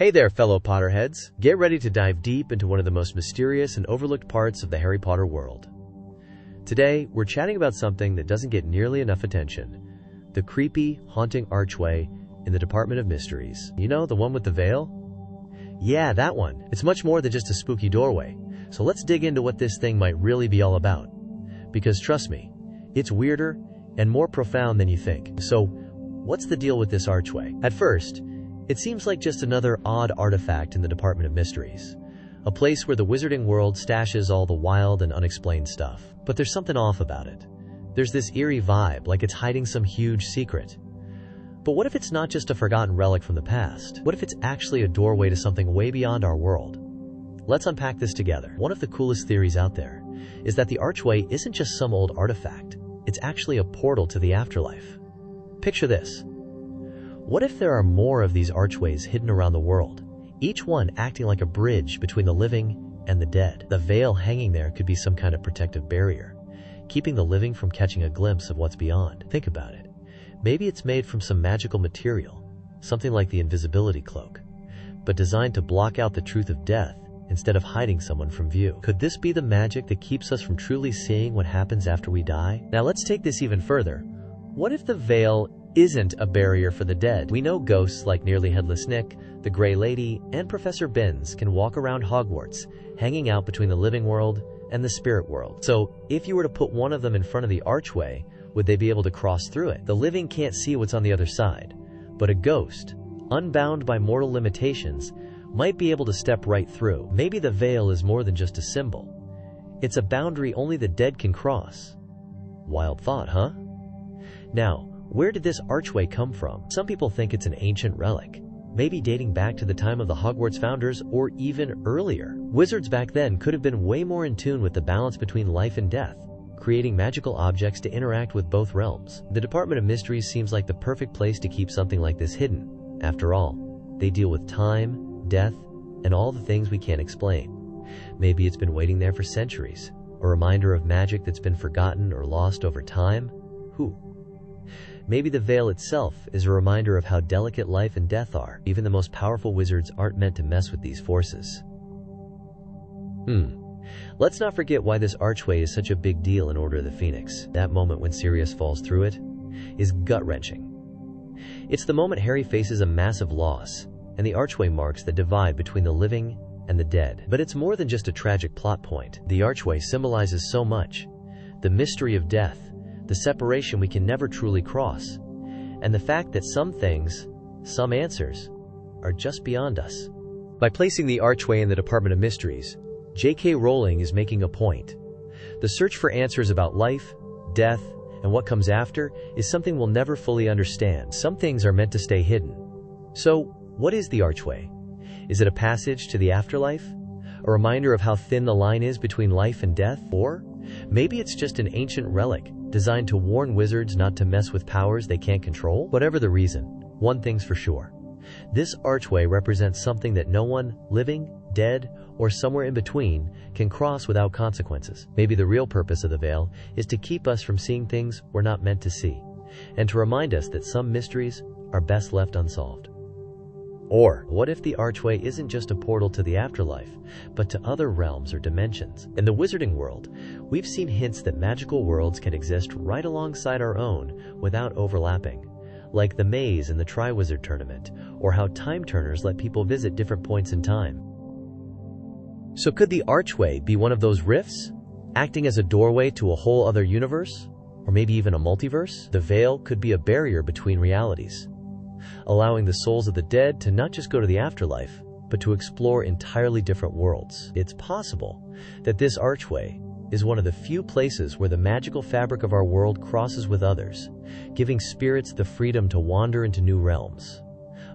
Hey there, fellow Potterheads. Get ready to dive deep into one of the most mysterious and overlooked parts of the Harry Potter world. Today, we're chatting about something that doesn't get nearly enough attention. The creepy, haunting archway in the Department of Mysteries. You know, the one with the veil? Yeah, that one. It's much more than just a spooky doorway. So let's dig into what this thing might really be all about. Because trust me, it's weirder and more profound than you think. So, what's the deal with this archway? At first, it seems like just another odd artifact in the Department of Mysteries. A place where the wizarding world stashes all the wild and unexplained stuff. But there's something off about it. There's this eerie vibe, like it's hiding some huge secret. But what if it's not just a forgotten relic from the past? What if it's actually a doorway to something way beyond our world? Let's unpack this together. One of the coolest theories out there is that the archway isn't just some old artifact. It's actually a portal to the afterlife. Picture this. What if there are more of these archways hidden around the world, each one acting like a bridge between the living and the dead? The veil hanging there could be some kind of protective barrier, keeping the living from catching a glimpse of what's beyond. Think about it. Maybe it's made from some magical material, something like the invisibility cloak, but designed to block out the truth of death instead of hiding someone from view. Could this be the magic that keeps us from truly seeing what happens after we die? Now let's take this even further. What if the veil isn't a barrier for the dead? We know ghosts like Nearly Headless Nick, the Grey Lady, and Professor Binns can walk around Hogwarts, hanging out between the living world and the spirit world. So, if you were to put one of them in front of the archway, would they be able to cross through it? The living can't see what's on the other side, but a ghost, unbound by mortal limitations, might be able to step right through. Maybe the veil is more than just a symbol. It's a boundary only the dead can cross. Wild thought, huh? Now, where did this archway come from? Some people think it's an ancient relic, maybe dating back to the time of the Hogwarts founders or even earlier. Wizards back then could have been way more in tune with the balance between life and death, creating magical objects to interact with both realms. The Department of Mysteries seems like the perfect place to keep something like this hidden. After all, they deal with time, death, and all the things we can't explain. Maybe it's been waiting there for centuries, a reminder of magic that's been forgotten or lost over time. Maybe the veil itself is a reminder of how delicate life and death are. Even the most powerful wizards aren't meant to mess with these forces. Let's not forget why this archway is such a big deal in Order of the Phoenix. That moment when Sirius falls through it is gut-wrenching. It's the moment Harry faces a massive loss, and the archway marks the divide between the living and the dead. But it's more than just a tragic plot point. The archway symbolizes so much. The mystery of death, the separation we can never truly cross, and the fact that some things, some answers, are just beyond us. By placing the archway in the Department of Mysteries, J.K. Rowling is making a point. The search for answers about life, death, and what comes after is something we'll never fully understand. Some things are meant to stay hidden. So, what is the archway? Is it a passage to the afterlife? A reminder of how thin the line is between life and death? Or maybe it's just an ancient relic designed to warn wizards not to mess with powers they can't control? Whatever the reason, one thing's for sure. This archway represents something that no one, living, dead, or somewhere in between, can cross without consequences. Maybe the real purpose of the veil is to keep us from seeing things we're not meant to see, and to remind us that some mysteries are best left unsolved. Or, what if the archway isn't just a portal to the afterlife, but to other realms or dimensions? In the wizarding world, we've seen hints that magical worlds can exist right alongside our own without overlapping, like the maze in the Triwizard Tournament, or how time turners let people visit different points in time. So could the archway be one of those rifts, acting as a doorway to a whole other universe? Or maybe even a multiverse? The veil could be a barrier between realities, allowing the souls of the dead to not just go to the afterlife, but to explore entirely different worlds. It's possible that this archway is one of the few places where the magical fabric of our world crosses with others, giving spirits the freedom to wander into new realms,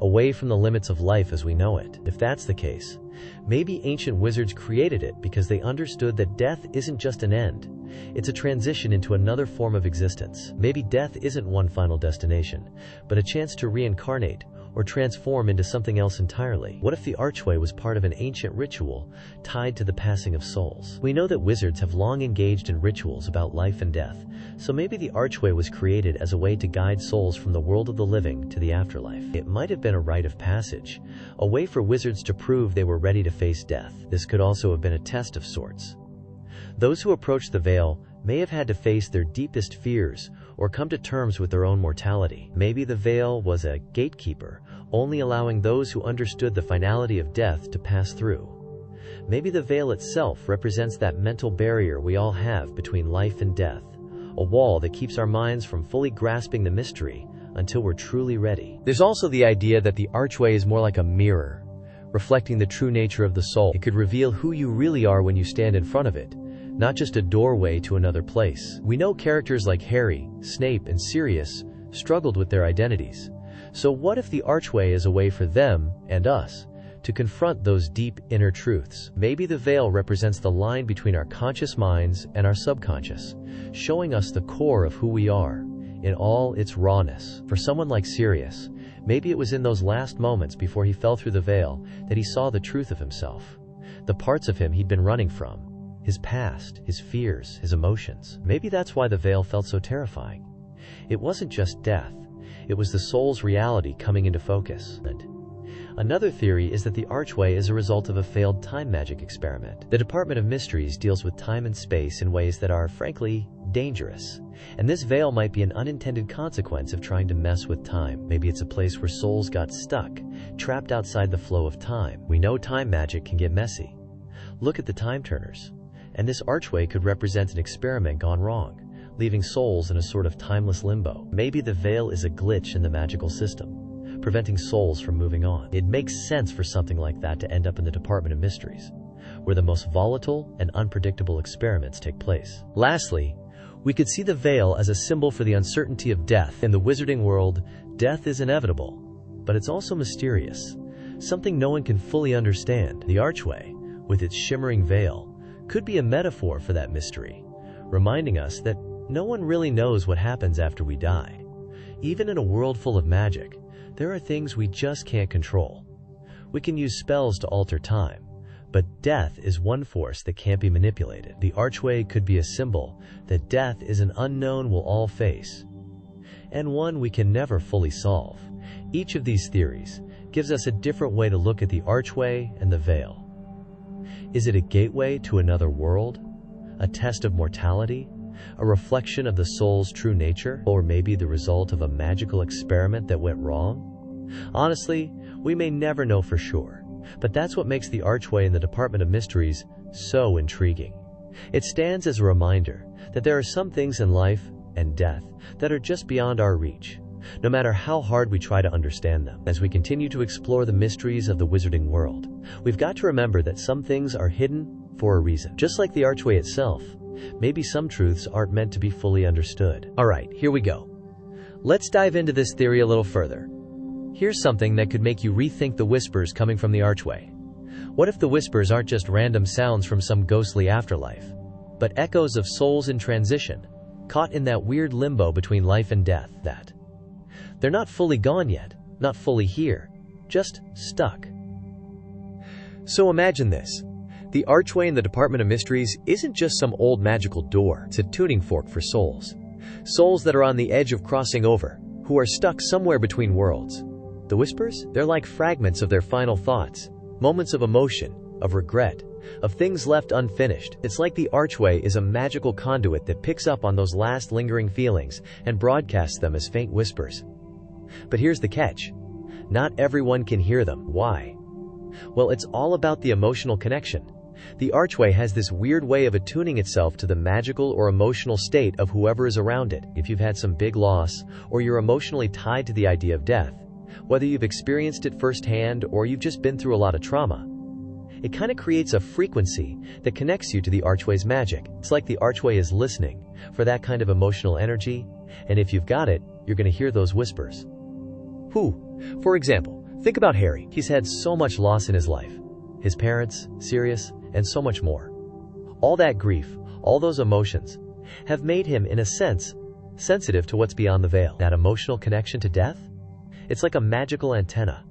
away from the limits of life as we know it. If that's the case, maybe ancient wizards created it because they understood that death isn't just an end, it's a transition into another form of existence. Maybe death isn't one final destination, but a chance to reincarnate or transform into something else entirely? What if the archway was part of an ancient ritual tied to the passing of souls? We know that wizards have long engaged in rituals about life and death, so maybe the archway was created as a way to guide souls from the world of the living to the afterlife. It might have been a rite of passage, a way for wizards to prove they were ready to face death. This could also have been a test of sorts. Those who approached the veil may have had to face their deepest fears or come to terms with their own mortality. Maybe the veil was a gatekeeper, only allowing those who understood the finality of death to pass through. Maybe the veil itself represents that mental barrier we all have between life and death, a wall that keeps our minds from fully grasping the mystery until we're truly ready. There's also the idea that the archway is more like a mirror, reflecting the true nature of the soul. It could reveal who you really are when you stand in front of it, not just a doorway to another place. We know characters like Harry, Snape, and Sirius struggled with their identities. So what if the archway is a way for them, and us, to confront those deep inner truths? Maybe the veil represents the line between our conscious minds and our subconscious, showing us the core of who we are, in all its rawness. For someone like Sirius, maybe it was in those last moments before he fell through the veil that he saw the truth of himself, the parts of him he'd been running from. His past, his fears, his emotions. Maybe that's why the veil felt so terrifying. It wasn't just death. It was the soul's reality coming into focus. Another theory is that the archway is a result of a failed time magic experiment. The Department of Mysteries deals with time and space in ways that are, frankly, dangerous. And this veil might be an unintended consequence of trying to mess with time. Maybe it's a place where souls got stuck, trapped outside the flow of time. We know time magic can get messy. Look at the time turners. And this archway could represent an experiment gone wrong, leaving souls in a sort of timeless limbo. Maybe the veil is a glitch in the magical system, preventing souls from moving on. It makes sense for something like that to end up in the Department of Mysteries, where the most volatile and unpredictable experiments take place. Lastly, we could see the veil as a symbol for the uncertainty of death. In the wizarding world, death is inevitable, but it's also mysterious, something no one can fully understand. The archway, with its shimmering veil, could be a metaphor for that mystery, reminding us that no one really knows what happens after we die. Even in a world full of magic, there are things we just can't control. We can use spells to alter time, but death is one force that can't be manipulated. The archway could be a symbol that death is an unknown we'll all face, and one we can never fully solve. Each of these theories gives us a different way to look at the archway and the veil. Is it a gateway to another world? A test of mortality? A reflection of the soul's true nature? Or maybe the result of a magical experiment that went wrong? Honestly, we may never know for sure, but that's what makes the archway in the Department of Mysteries so intriguing. It stands as a reminder that there are some things in life and death that are just beyond our reach, no matter how hard we try to understand them. As we continue to explore the mysteries of the wizarding world, we've got to remember that some things are hidden for a reason. Just like the archway itself, maybe some truths aren't meant to be fully understood. Alright, here we go. Let's dive into this theory a little further. Here's something that could make you rethink the whispers coming from the archway. What if the whispers aren't just random sounds from some ghostly afterlife, but echoes of souls in transition, caught in that weird limbo between life and death? That they're not fully gone yet, not fully here, just stuck. So imagine this. The archway in the Department of Mysteries isn't just some old magical door. It's a tuning fork for souls. Souls that are on the edge of crossing over, who are stuck somewhere between worlds. The whispers? They're like fragments of their final thoughts, moments of emotion, of regret, of things left unfinished. It's like the archway is a magical conduit that picks up on those last lingering feelings and broadcasts them as faint whispers. But here's the catch. Not everyone can hear them. Why? Well, it's all about the emotional connection. The archway has this weird way of attuning itself to the magical or emotional state of whoever is around it. If you've had some big loss, or you're emotionally tied to the idea of death, whether you've experienced it firsthand or you've just been through a lot of trauma, it kind of creates a frequency that connects you to the archway's magic. It's like the archway is listening for that kind of emotional energy, and if you've got it, you're going to hear those whispers. For example, think about Harry. He's had so much loss in his life. His parents, Sirius, and so much more. All that grief, all those emotions, have made him, in a sense, sensitive to what's beyond the veil. That emotional connection to death? It's like a magical antenna,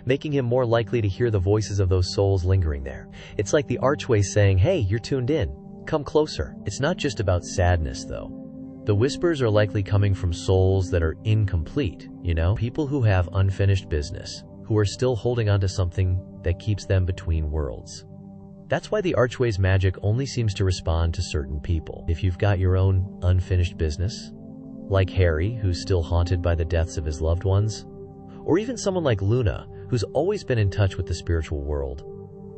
making him more likely to hear the voices of those souls lingering there. It's like the archway saying, hey, you're tuned in. Come closer. It's not just about sadness, though. The whispers are likely coming from souls that are incomplete, people who have unfinished business, who are still holding on to something that keeps them between worlds. That's why the archway's magic only seems to respond to certain people. If you've got your own unfinished business, like Harry, who's still haunted by the deaths of his loved ones, or even someone like Luna, who's always been in touch with the spiritual world,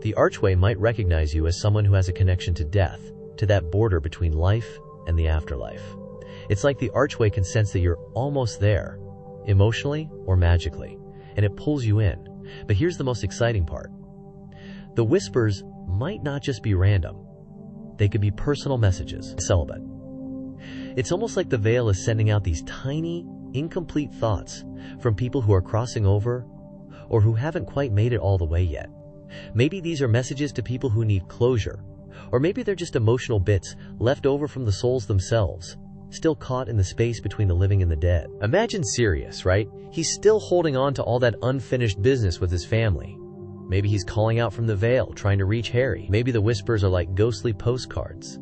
the archway might recognize you as someone who has a connection to death, to that border between life and the afterlife. It's like the archway can sense that you're almost there, emotionally or magically, and it pulls you in. But here's the most exciting part. The whispers might not just be random. They could be personal messages. Celibate. It's almost like the veil is sending out these tiny, incomplete thoughts from people who are crossing over or who haven't quite made it all the way yet. Maybe these are messages to people who need closure, or maybe they're just emotional bits left over from the souls themselves, still caught in the space between the living and the dead. Imagine Sirius, right? He's still holding on to all that unfinished business with his family. Maybe he's calling out from the veil, trying to reach Harry. Maybe the whispers are like ghostly postcards,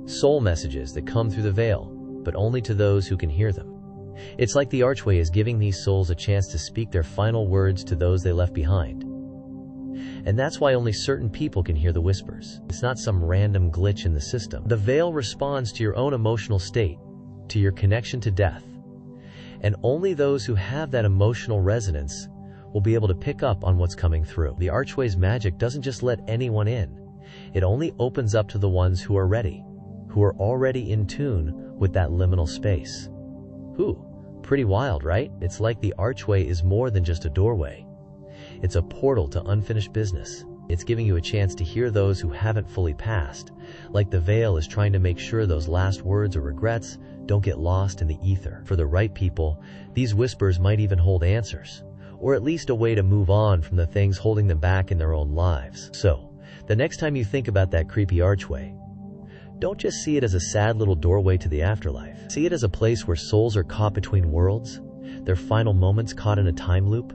soul messages that come through the veil, but only to those who can hear them. It's like the archway is giving these souls a chance to speak their final words to those they left behind. And that's why only certain people can hear the whispers. It's not some random glitch in the system. The veil responds to your own emotional state, to your connection to death. And only those who have that emotional resonance will be able to pick up on what's coming through. The archway's magic doesn't just let anyone in. It only opens up to the ones who are ready, who are already in tune with that liminal space. Pretty wild, right? It's like the archway is more than just a doorway. It's a portal to unfinished business. It's giving you a chance to hear those who haven't fully passed, like the veil is trying to make sure those last words or regrets don't get lost in the ether. For the right people, these whispers might even hold answers, or at least a way to move on from the things holding them back in their own lives. So, the next time you think about that creepy archway, don't just see it as a sad little doorway to the afterlife. See it as a place where souls are caught between worlds, their final moments caught in a time loop.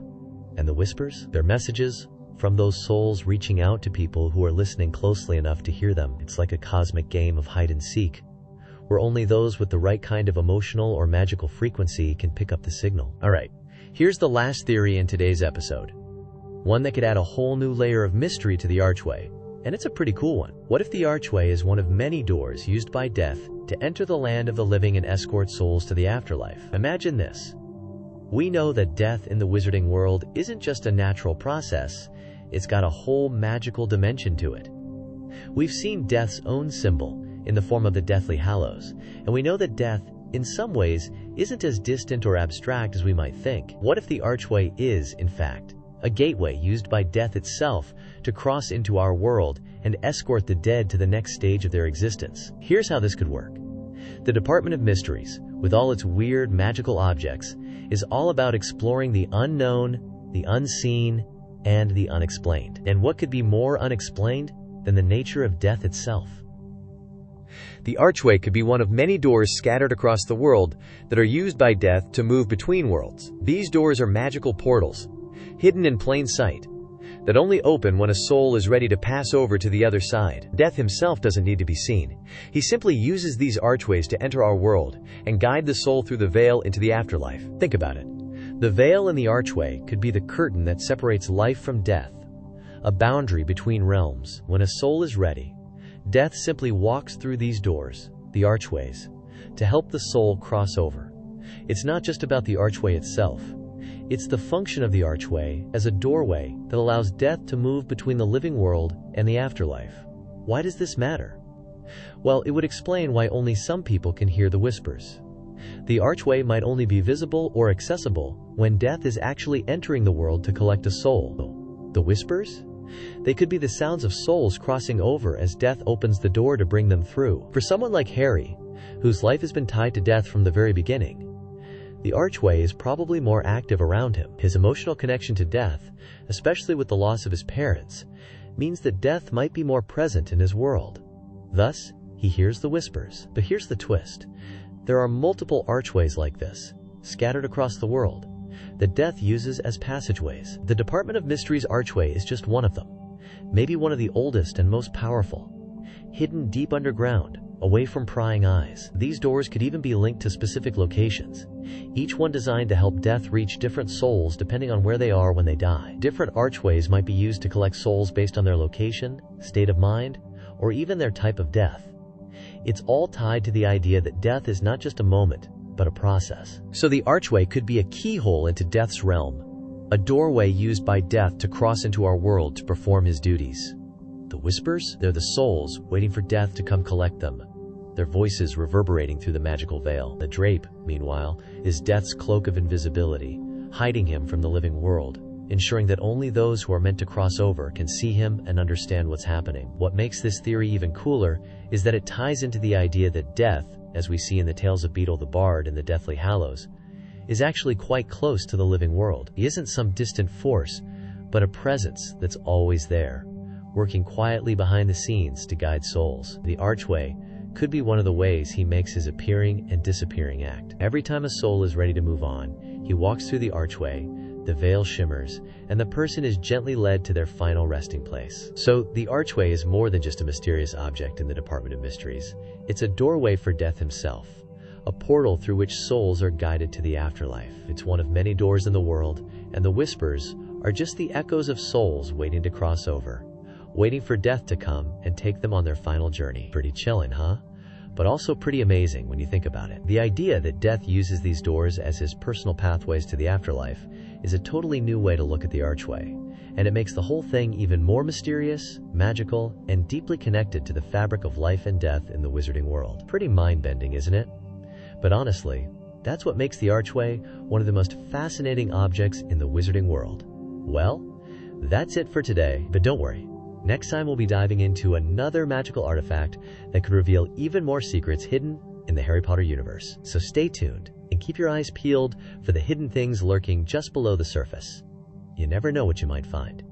And the whispers, they're messages from those souls reaching out to people who are listening closely enough to hear them. It's like a cosmic game of hide and seek, where only those with the right kind of emotional or magical frequency can pick up the signal. Alright, here's the last theory in today's episode. One that could add a whole new layer of mystery to the archway. And it's a pretty cool one. What if the archway is one of many doors used by death to enter the land of the living and escort souls to the afterlife? Imagine this. We know that death in the wizarding world isn't just a natural process, it's got a whole magical dimension to it. We've seen death's own symbol in the form of the Deathly Hallows, and we know that death, in some ways, isn't as distant or abstract as we might think. What if the archway is, in fact, a gateway used by death itself to cross into our world and escort the dead to the next stage of their existence? Here's how this could work. The Department of Mysteries, with all its weird magical objects, is all about exploring the unknown, the unseen, and the unexplained. And what could be more unexplained than the nature of death itself? The archway could be one of many doors scattered across the world that are used by death to move between worlds. These doors are magical portals, hidden in plain sight, that only open when a soul is ready to pass over to the other side. Death himself doesn't need to be seen. He simply uses these archways to enter our world and guide the soul through the veil into the afterlife. Think about it. The veil in the archway could be the curtain that separates life from death, a boundary between realms. When a soul is ready, death simply walks through these doors, the archways, to help the soul cross over. It's not just about the archway itself. It's the function of the archway as a doorway that allows death to move between the living world and the afterlife. Why does this matter? Well, it would explain why only some people can hear the whispers. The archway might only be visible or accessible when death is actually entering the world to collect a soul. The whispers? They could be the sounds of souls crossing over as death opens the door to bring them through. For someone like Harry, whose life has been tied to death from the very beginning, the archway is probably more active around him. His emotional connection to death, especially with the loss of his parents, means that death might be more present in his world. Thus, he hears the whispers. But here's the twist. There are multiple archways like this, scattered across the world, that death uses as passageways. The Department of Mystery's archway is just one of them, maybe one of the oldest and most powerful. Hidden deep underground, away from prying eyes, these doors could even be linked to specific locations, each one designed to help death reach different souls depending on where they are when they die. Different archways might be used to collect souls based on their location, state of mind, or even their type of death. It's all tied to the idea that death is not just a moment, but a process. So the archway could be a keyhole into death's realm, a doorway used by death to cross into our world to perform his duties. The whispers? They're the souls waiting for death to come collect them, their voices reverberating through the magical veil. The drape, meanwhile, is death's cloak of invisibility, hiding him from the living world, ensuring that only those who are meant to cross over can see him and understand what's happening. What makes this theory even cooler is that it ties into the idea that death, as we see in the tales of Beetle the Bard and the Deathly Hallows, is actually quite close to the living world. He isn't some distant force, but a presence that's always there, working quietly behind the scenes to guide souls. The archway could be one of the ways he makes his appearing and disappearing act. Every time a soul is ready to move on, he walks through the archway, the veil shimmers, and the person is gently led to their final resting place. So the archway is more than just a mysterious object in the Department of Mysteries. It's a doorway for death himself, a portal through which souls are guided to the afterlife. It's one of many doors in the world, and the whispers are just the echoes of souls waiting to cross over, waiting for death to come and take them on their final journey. Pretty chillin', huh? But also pretty amazing when you think about it. The idea that death uses these doors as his personal pathways to the afterlife is a totally new way to look at the archway, and it makes the whole thing even more mysterious, magical, and deeply connected to the fabric of life and death in the wizarding world. Pretty mind-bending, isn't it? But honestly, that's what makes the archway one of the most fascinating objects in the wizarding world. Well, that's it for today, but don't worry. Next time we'll be diving into another magical artifact that could reveal even more secrets hidden in the Harry Potter universe. So stay tuned and keep your eyes peeled for the hidden things lurking just below the surface. You never know what you might find.